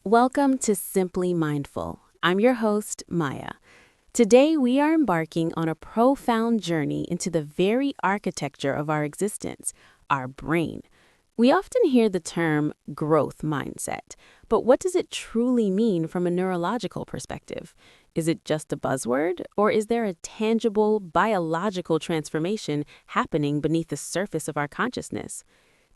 Welcome to Simply Mindful. I'm your host, Maya. Today, we are embarking on a profound journey into the very architecture of our existence, our brain. We often hear the term growth mindset, but what does it truly mean from a neurological perspective? Is it just a buzzword, or is there a tangible, biological transformation happening beneath the surface of our consciousness?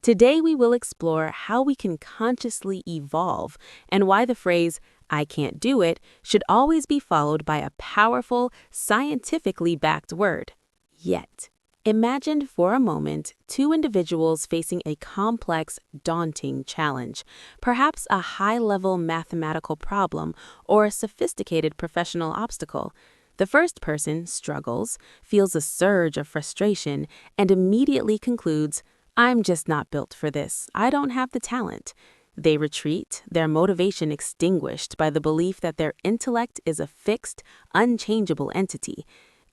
Today, we will explore how we can consciously evolve and why the phrase, "I can't do it," should always be followed by a powerful, scientifically backed word, yet. Imagine for a moment two individuals facing a complex, daunting challenge, perhaps a high-level mathematical problem or a sophisticated professional obstacle. The first person struggles, feels a surge of frustration, and immediately concludes, "I'm just not built for this. I don't have the talent." They retreat, their motivation extinguished by the belief that their intellect is a fixed, unchangeable entity.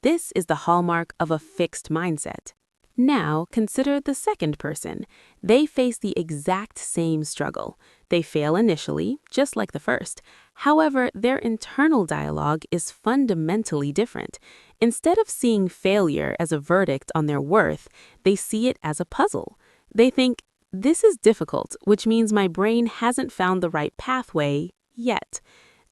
This is the hallmark of a fixed mindset. Now, consider the second person. They face the exact same struggle. They fail initially, just like the first. However, their internal dialogue is fundamentally different. Instead of seeing failure as a verdict on their worth, they see it as a puzzle. They think, "This is difficult, which means my brain hasn't found the right pathway yet."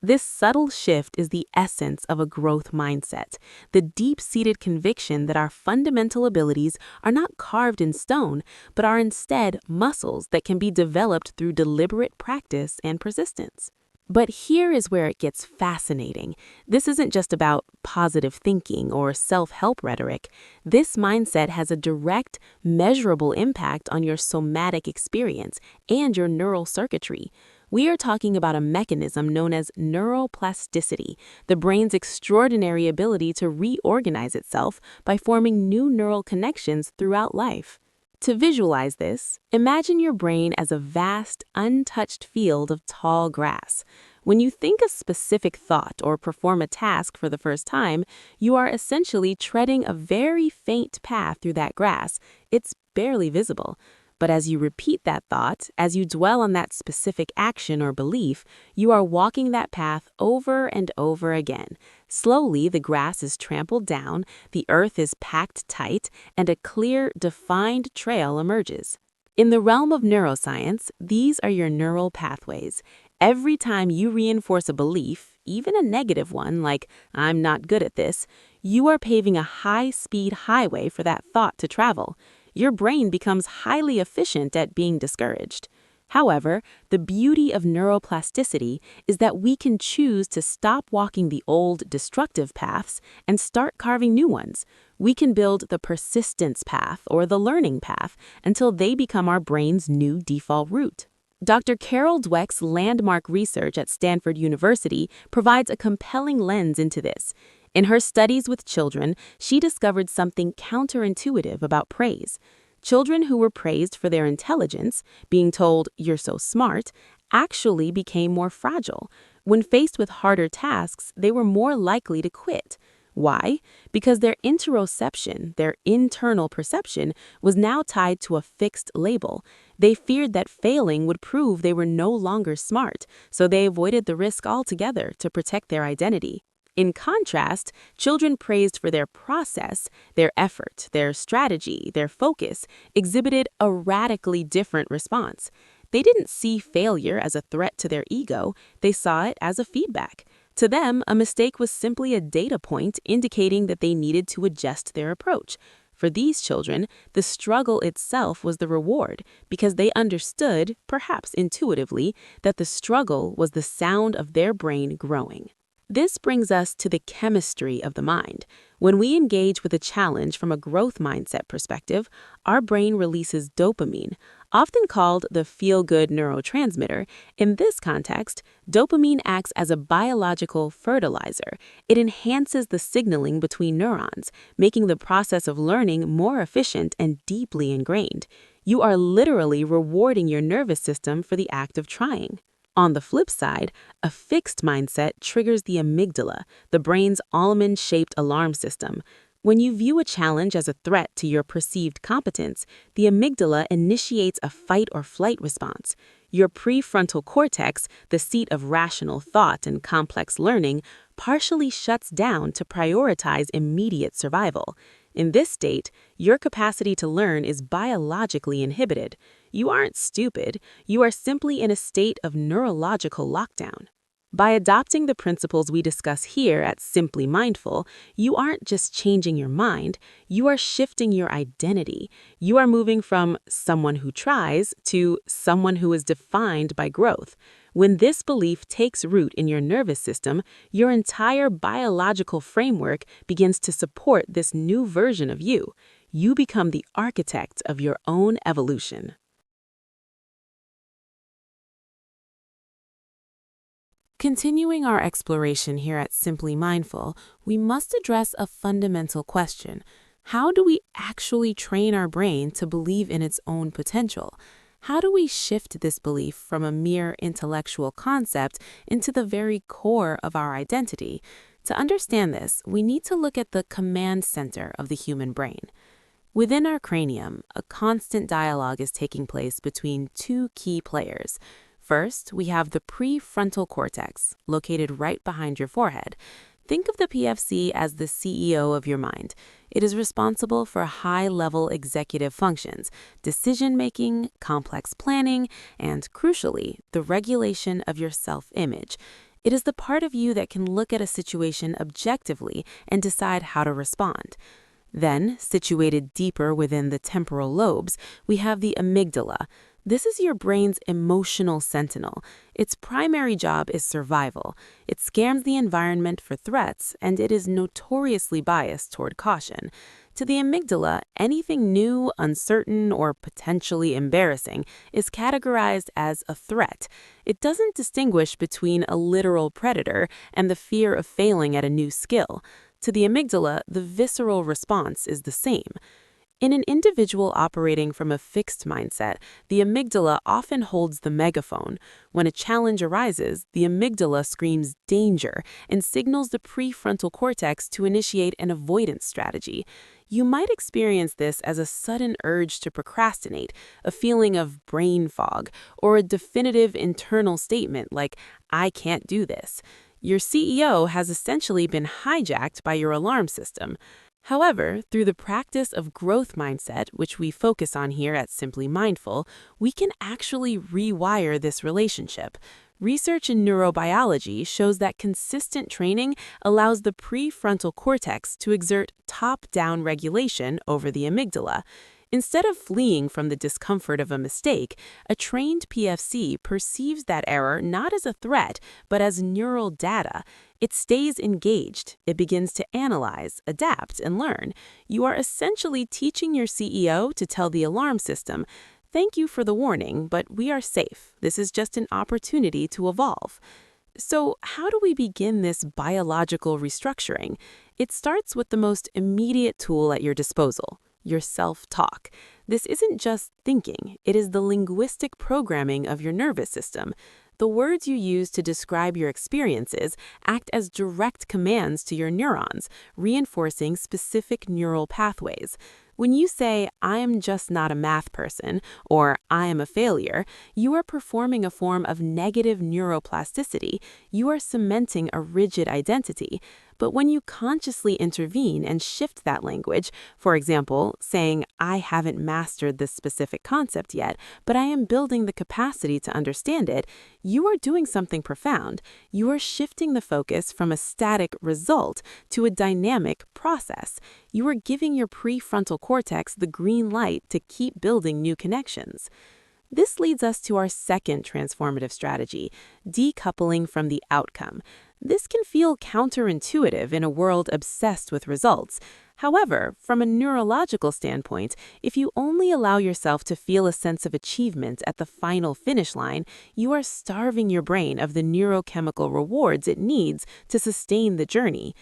This subtle shift is the essence of a growth mindset, the deep-seated conviction that our fundamental abilities are not carved in stone, but are instead muscles that can be developed through deliberate practice and persistence. But here is where it gets fascinating. This isn't just about positive thinking or self-help rhetoric. This mindset has a direct, measurable impact on your somatic experience and your neural circuitry. We are talking about a mechanism known as neuroplasticity, the brain's extraordinary ability to reorganize itself by forming new neural connections throughout life. To visualize this, imagine your brain as a vast, untouched field of tall grass. When you think a specific thought or perform a task for the first time, you are essentially treading a very faint path through that grass. It's barely visible. But as you repeat that thought, as you dwell on that specific action or belief, you are walking that path over and over again. Slowly, the grass is trampled down, the earth is packed tight, and a clear, defined trail emerges. In the realm of neuroscience, these are your neural pathways. Every time you reinforce a belief, even a negative one like, "I'm not good at this," you are paving a high-speed highway for that thought to travel. Your brain becomes highly efficient at being discouraged. However, the beauty of neuroplasticity is that we can choose to stop walking the old destructive paths and start carving new ones. We can build the persistence path or the learning path until they become our brain's new default route. Dr. Carol Dweck's landmark research at Stanford University provides a compelling lens into this. In her studies with children, she discovered something counterintuitive about praise. Children who were praised for their intelligence, being told, "You're so smart," actually became more fragile. When faced with harder tasks, they were more likely to quit. Why? Because their interoception, their internal perception, was now tied to a fixed label. They feared that failing would prove they were no longer smart, so they avoided the risk altogether to protect their identity. In contrast, children praised for their process, their effort, their strategy, their focus, exhibited a radically different response. They didn't see failure as a threat to their ego, they saw it as a feedback. To them, a mistake was simply a data point indicating that they needed to adjust their approach. For these children, the struggle itself was the reward because they understood, perhaps intuitively, that the struggle was the sound of their brain growing. This brings us to the chemistry of the mind. When we engage with a challenge from a growth mindset perspective, our brain releases dopamine, often called the feel-good neurotransmitter. In this context, dopamine acts as a biological fertilizer. It enhances the signaling between neurons, making the process of learning more efficient and deeply ingrained. You are literally rewarding your nervous system for the act of trying. On the flip side, a fixed mindset triggers the amygdala, the brain's almond-shaped alarm system. When you view a challenge as a threat to your perceived competence, the amygdala initiates a fight or flight response. Your prefrontal cortex, the seat of rational thought and complex learning, partially shuts down to prioritize immediate survival. In this state, your capacity to learn is biologically inhibited. You aren't stupid, you are simply in a state of neurological lockdown. By adopting the principles we discuss here at Simply Mindful, you aren't just changing your mind, you are shifting your identity. You are moving from someone who tries to someone who is defined by growth. When this belief takes root in your nervous system, your entire biological framework begins to support this new version of you. You become the architect of your own evolution. Continuing our exploration here at Simply Mindful, we must address a fundamental question. How do we actually train our brain to believe in its own potential? How do we shift this belief from a mere intellectual concept into the very core of our identity? To understand this, we need to look at the command center of the human brain. Within our cranium, a constant dialogue is taking place between two key players. First, we have the prefrontal cortex, located right behind your forehead. Think of the PFC as the CEO of your mind. It is responsible for high-level executive functions, decision-making, complex planning, and, crucially, the regulation of your self-image. It is the part of you that can look at a situation objectively and decide how to respond. Then, situated deeper within the temporal lobes, we have the amygdala. This is your brain's emotional sentinel. Its primary job is survival. It scans the environment for threats, and it is notoriously biased toward caution. To the amygdala, anything new, uncertain, or potentially embarrassing is categorized as a threat. It doesn't distinguish between a literal predator and the fear of failing at a new skill. To the amygdala, the visceral response is the same. In an individual operating from a fixed mindset, the amygdala often holds the megaphone. When a challenge arises, the amygdala screams danger and signals the prefrontal cortex to initiate an avoidance strategy. You might experience this as a sudden urge to procrastinate, a feeling of brain fog, or a definitive internal statement like, "I can't do this." Your CEO has essentially been hijacked by your alarm system. However, through the practice of growth mindset, which we focus on here at Simply Mindful, we can actually rewire this relationship. Research in neurobiology shows that consistent training allows the prefrontal cortex to exert top-down regulation over the amygdala. Instead of fleeing from the discomfort of a mistake, a trained PFC perceives that error not as a threat, but as neural data. It stays engaged. It begins to analyze, adapt, and learn. You are essentially teaching your CEO to tell the alarm system, "Thank you for the warning, but we are safe. This is just an opportunity to evolve." So, how do we begin this biological restructuring? It starts with the most immediate tool at your disposal: your self-talk. This isn't just thinking, it is the linguistic programming of your nervous system. The words you use to describe your experiences act as direct commands to your neurons, reinforcing specific neural pathways. When you say, "I am just not a math person," or "I am a failure," you are performing a form of negative neuroplasticity. You are cementing a rigid identity. But when you consciously intervene and shift that language, for example, saying, "I haven't mastered this specific concept yet, but I am building the capacity to understand it," you are doing something profound. You are shifting the focus from a static result to a dynamic process. You are giving your prefrontal cortex the green light to keep building new connections. This leads us to our second transformative strategy: decoupling from the outcome. This can feel counterintuitive in a world obsessed with results. However, from a neurological standpoint, if you only allow yourself to feel a sense of achievement at the final finish line, you are starving your brain of the neurochemical rewards it needs to sustain the journey.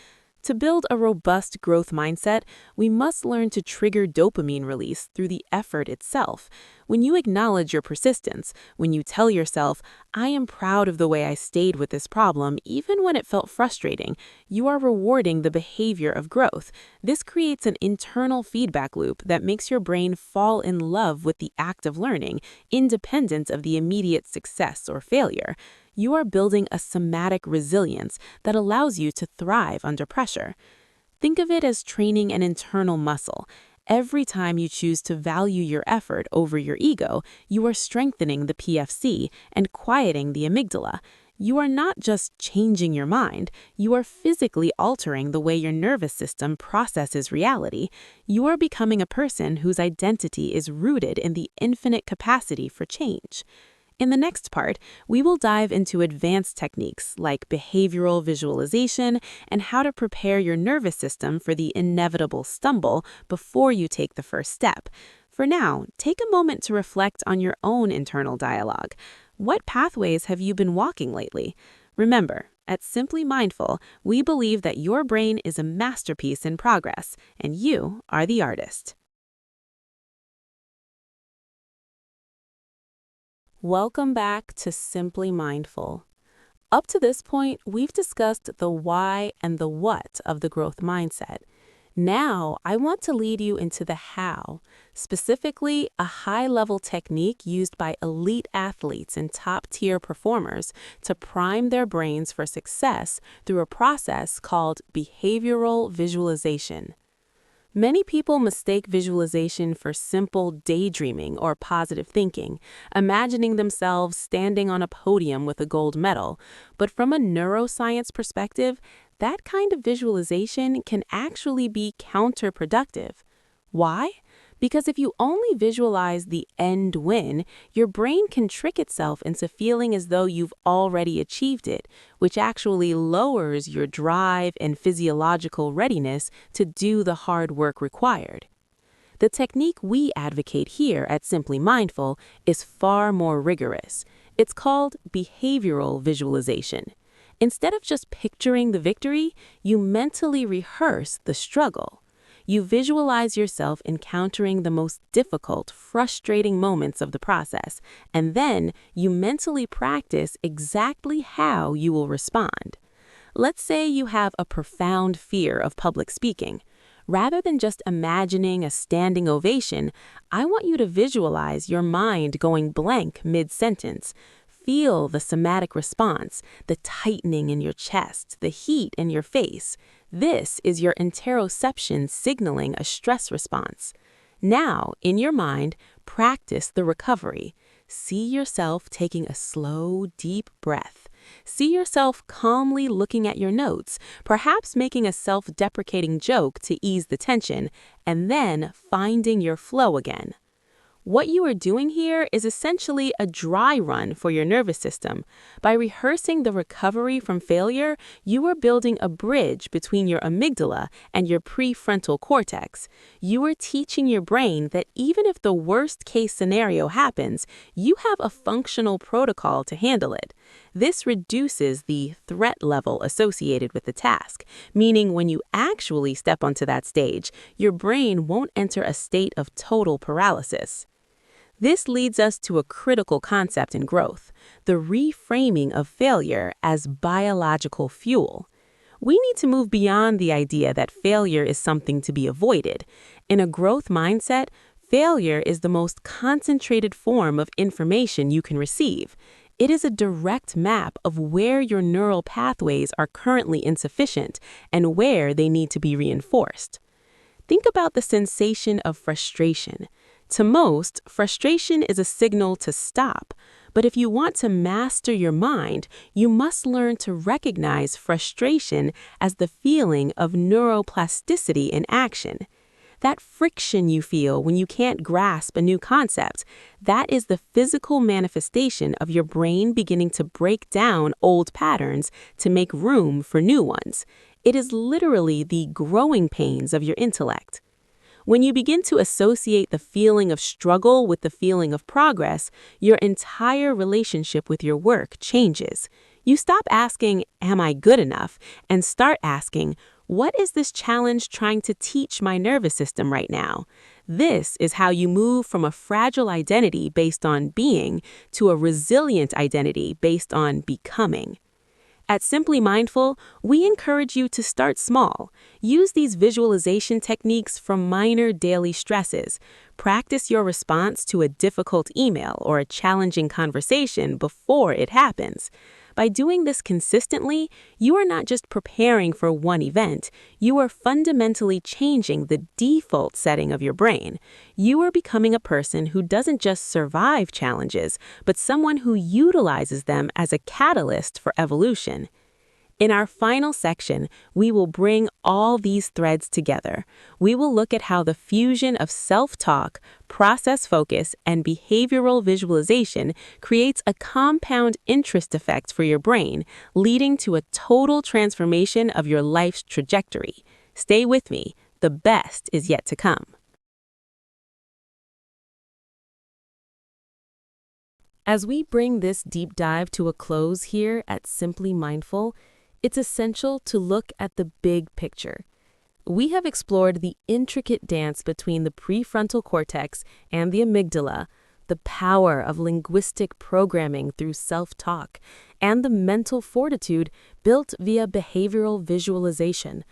To build a robust growth mindset, we must learn to trigger dopamine release through the effort itself. When you acknowledge your persistence, when you tell yourself, I am proud of the way I stayed with this problem even when it felt frustrating, you are rewarding the behavior of growth. This creates an internal feedback loop that makes your brain fall in love with the act of learning, independent of the immediate success or failure. You are building a somatic resilience that allows you to thrive under pressure. Think of it as training an internal muscle. Every time you choose to value your effort over your ego, you are strengthening the PFC and quieting the amygdala. You are not just changing your mind, you are physically altering the way your nervous system processes reality. You are becoming a person whose identity is rooted in the infinite capacity for change. In the next part, we will dive into advanced techniques like behavioral visualization and how to prepare your nervous system for the inevitable stumble before you take the first step. For now, take a moment to reflect on your own internal dialogue. What pathways have you been walking lately? Remember, at Simply Mindful, we believe that your brain is a masterpiece in progress, and you are the artist. Welcome back to Simply Mindful. Up to this point, we've discussed the why and the what of the growth mindset. Now, I want to lead you into the how, specifically a high-level technique used by elite athletes and top-tier performers to prime their brains for success through a process called behavioral visualization. Many people mistake visualization for simple daydreaming or positive thinking, imagining themselves standing on a podium with a gold medal. But from a neuroscience perspective, that kind of visualization can actually be counterproductive. Why? Because if you only visualize the end win, your brain can trick itself into feeling as though you've already achieved it, which actually lowers your drive and physiological readiness to do the hard work required. The technique we advocate here at Simply Mindful is far more rigorous. It's called behavioral visualization. Instead of just picturing the victory, you mentally rehearse the struggle. You visualize yourself encountering the most difficult, frustrating moments of the process, and then you mentally practice exactly how you will respond. Let's say you have a profound fear of public speaking. Rather than just imagining a standing ovation, I want you to visualize your mind going blank mid-sentence. Feel the somatic response, the tightening in your chest, the heat in your face. This is your interoception signaling a stress response. Now, in your mind, practice the recovery. See yourself taking a slow, deep breath. See yourself calmly looking at your notes, perhaps making a self-deprecating joke to ease the tension, and then finding your flow again. What you are doing here is essentially a dry run for your nervous system. By rehearsing the recovery from failure, you are building a bridge between your amygdala and your prefrontal cortex. You are teaching your brain that even if the worst-case scenario happens, you have a functional protocol to handle it. This reduces the threat level associated with the task, meaning when you actually step onto that stage, your brain won't enter a state of total paralysis. This leads us to a critical concept in growth, the reframing of failure as biological fuel. We need to move beyond the idea that failure is something to be avoided. In a growth mindset, failure is the most concentrated form of information you can receive. It is a direct map of where your neural pathways are currently insufficient and where they need to be reinforced. Think about the sensation of frustration. To most, frustration is a signal to stop. But if you want to master your mind, you must learn to recognize frustration as the feeling of neuroplasticity in action. That friction you feel when you can't grasp a new concept, that is the physical manifestation of your brain beginning to break down old patterns to make room for new ones. It is literally the growing pains of your intellect. When you begin to associate the feeling of struggle with the feeling of progress, your entire relationship with your work changes. You stop asking, "Am I good enough?" and start asking, What is this challenge trying to teach my nervous system right now? This is how you move from a fragile identity based on being to a resilient identity based on becoming. At Simply Mindful, we encourage you to start small. Use these visualization techniques from minor daily stresses. Practice your response to a difficult email or a challenging conversation before it happens. By doing this consistently, you are not just preparing for one event, you are fundamentally changing the default setting of your brain. You are becoming a person who doesn't just survive challenges, but someone who utilizes them as a catalyst for evolution. In our final section, we will bring all these threads together. We will look at how the fusion of self-talk, process focus, and behavioral visualization creates a compound interest effect for your brain, leading to a total transformation of your life's trajectory. Stay with me. The best is yet to come. As we bring this deep dive to a close here at Simply Mindful, it's essential to look at the big picture. We have explored the intricate dance between the prefrontal cortex and the amygdala, the power of linguistic programming through self-talk, and the mental fortitude built via behavioral visualization.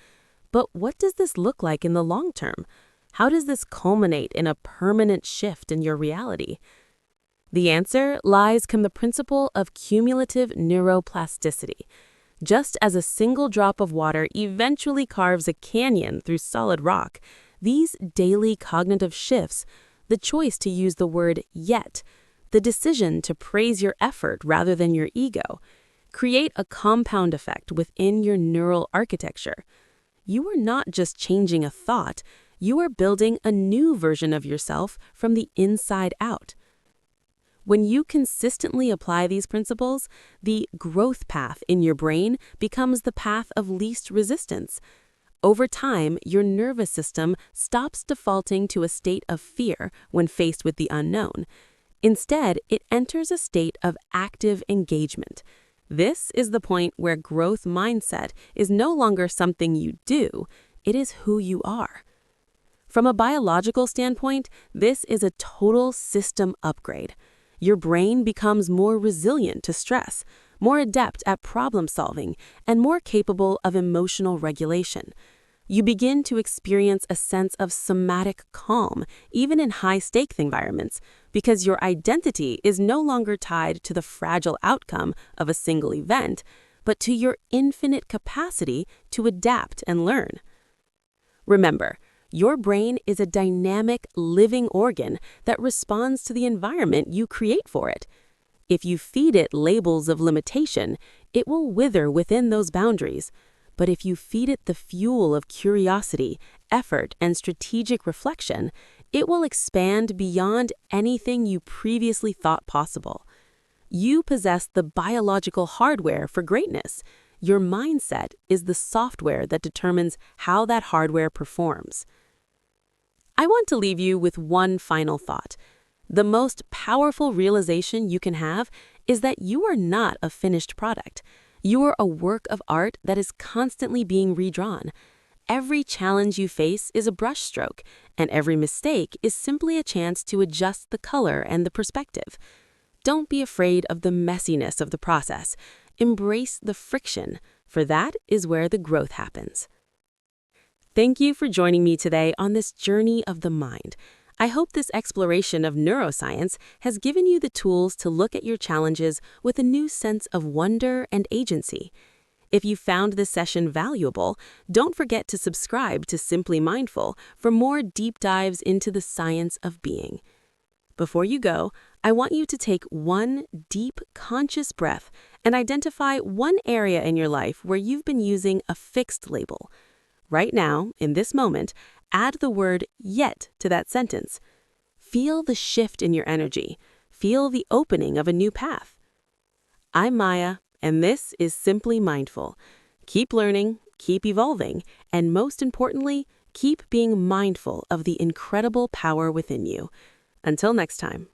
But what does this look like in the long term? How does this culminate in a permanent shift in your reality? The answer lies in the principle of cumulative neuroplasticity. Just as a single drop of water eventually carves a canyon through solid rock, these daily cognitive shifts, the choice to use the word yet, the decision to praise your effort rather than your ego, create a compound effect within your neural architecture. You are not just changing a thought, you are building a new version of yourself from the inside out. When you consistently apply these principles, the growth path in your brain becomes the path of least resistance. Over time, your nervous system stops defaulting to a state of fear when faced with the unknown. Instead, it enters a state of active engagement. This is the point where growth mindset is no longer something you do, it is who you are. From a biological standpoint, this is a total system upgrade. Your brain becomes more resilient to stress, more adept at problem solving, and more capable of emotional regulation. You begin to experience a sense of somatic calm, even in high-stake environments, because your identity is no longer tied to the fragile outcome of a single event, but to your infinite capacity to adapt and learn. Remember, your brain is a dynamic, living organ that responds to the environment you create for it. If you feed it labels of limitation, it will wither within those boundaries. But if you feed it the fuel of curiosity, effort, and strategic reflection, it will expand beyond anything you previously thought possible. You possess the biological hardware for greatness. Your mindset is the software that determines how that hardware performs. I want to leave you with one final thought. The most powerful realization you can have is that you are not a finished product. You are a work of art that is constantly being redrawn. Every challenge you face is a brushstroke, and every mistake is simply a chance to adjust the color and the perspective. Don't be afraid of the messiness of the process. Embrace the friction, for that is where the growth happens. Thank you for joining me today on this journey of the mind. I hope this exploration of neuroscience has given you the tools to look at your challenges with a new sense of wonder and agency. If you found this session valuable, don't forget to subscribe to Simply Mindful for more deep dives into the science of being. Before you go, I want you to take one deep, conscious breath and identify one area in your life where you've been using a fixed label. Right now, in this moment, add the word yet to that sentence. Feel the shift in your energy. Feel the opening of a new path. I'm Maya, and this is Simply Mindful. Keep learning, keep evolving, and most importantly, keep being mindful of the incredible power within you. Until next time.